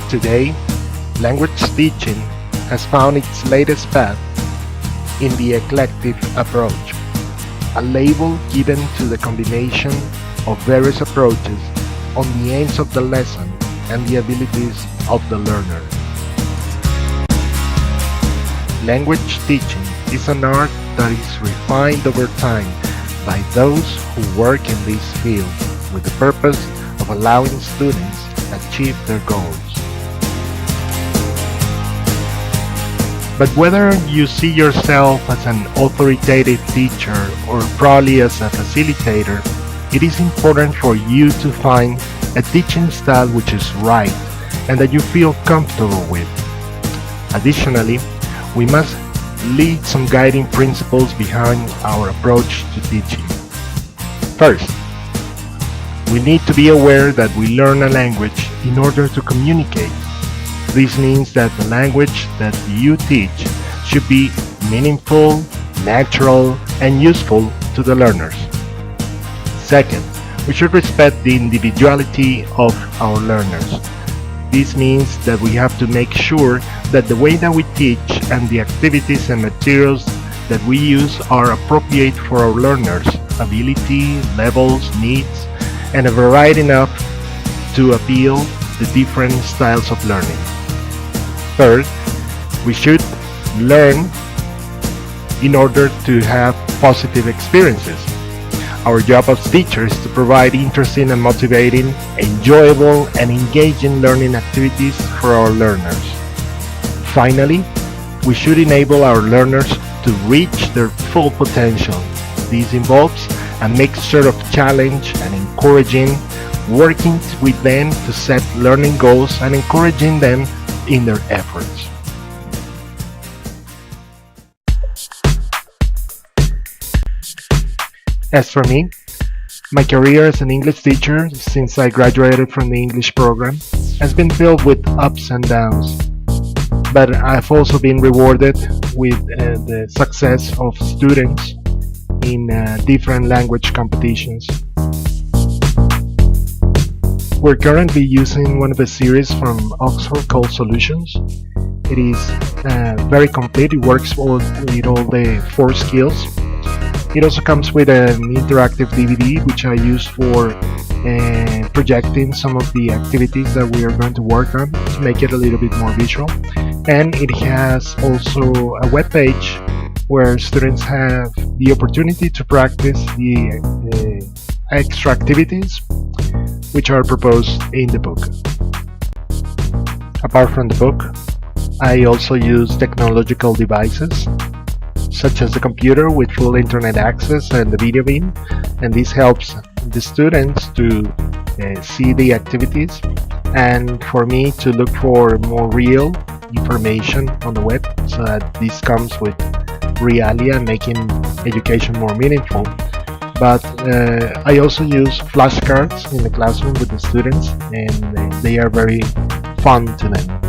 Today, language teaching has found its latest path in the eclectic approach, a label given to the combination of various approaches on the aims of the lesson and the abilities of the learner. Language teaching is an art that is refined over time by those who work in this field with the purpose of allowing students achieve their goals. But whether you see yourself as an authoritative teacher or probably as a facilitator, it is important for you to find a teaching style which is right and that you feel comfortable with. Additionally, we must lead some guiding principles behind our approach to teaching. First, we need to be aware that we learn a language in order to communicate. This means that the language that you teach should be meaningful, natural, and useful to the learners. Second, we should respect the individuality of our learners. This means that we have to make sure that the way that we teach and the activities and materials that we use are appropriate for our learners' ability, levels, needs, and a variety enough to appeal to different styles of learning. Third, we should learn in order to have positive experiences. Our job as teachers is to provide interesting and motivating, enjoyable and engaging learning activities for our learners. Finally, we should enable our learners to reach their full potential. This involves a mixture of challenge and encouraging, working with them to set learning goals and encouraging them in their efforts. As for me, my career as an English teacher since I graduated from the English program has been filled with ups and downs, but I've also been rewarded with the success of students in different language competitions. We're currently using one of the series from Oxford called Solutions. It is very complete. It works with all the 4 skills. It also comes with an interactive DVD which I use for projecting some of the activities that we are going to work on to make it a little bit more visual. And it has also a web page where students have the opportunity to practice the extra activities which are proposed in the book. Apart from the book, I also use technological devices such as the computer with full internet access and the video beam, and this helps the students to see the activities and for me to look for more real information on the web, so that this comes with realia, making education more meaningful. But I also use flashcards in the classroom with the students, and they are very fun to them.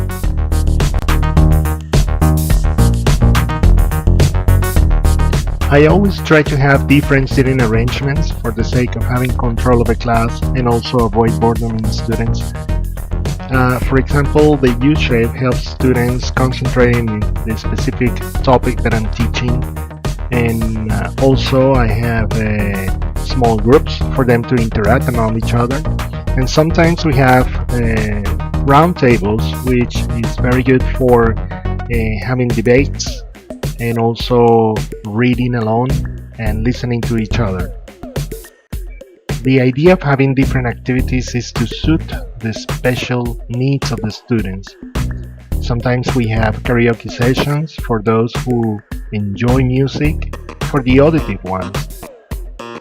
I always try to have different seating arrangements for the sake of having control of a class and also avoid boredom in the students. For example, the U-shape helps students concentrate on the specific topic that I'm teaching, and also I have small groups for them to interact among each other, and sometimes we have round tables, which is very good for having debates and also reading alone and listening to each other. The idea of having different activities is to suit the special needs of the students. Sometimes we have karaoke sessions for those who enjoy music, for the auditive ones.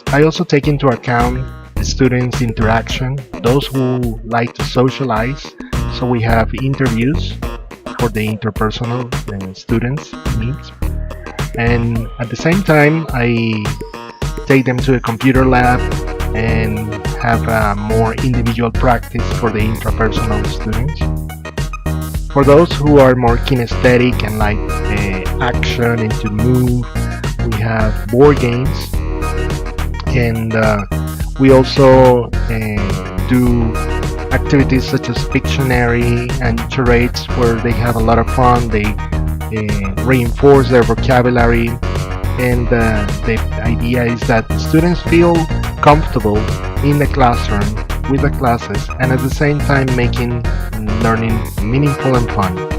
I also take into account the students' interaction, those who like to socialize, so we have interviews for the interpersonal students' needs. And at the same time, I take them to a computer lab and have a more individual practice for the intrapersonal students. For those who are more kinesthetic and like action and to move, we have board games, and we also do activities such as Pictionary and charades where they have a lot of fun. They reinforce their vocabulary, and the idea is that students feel comfortable in the classroom with the classes and at the same time making learning meaningful and fun.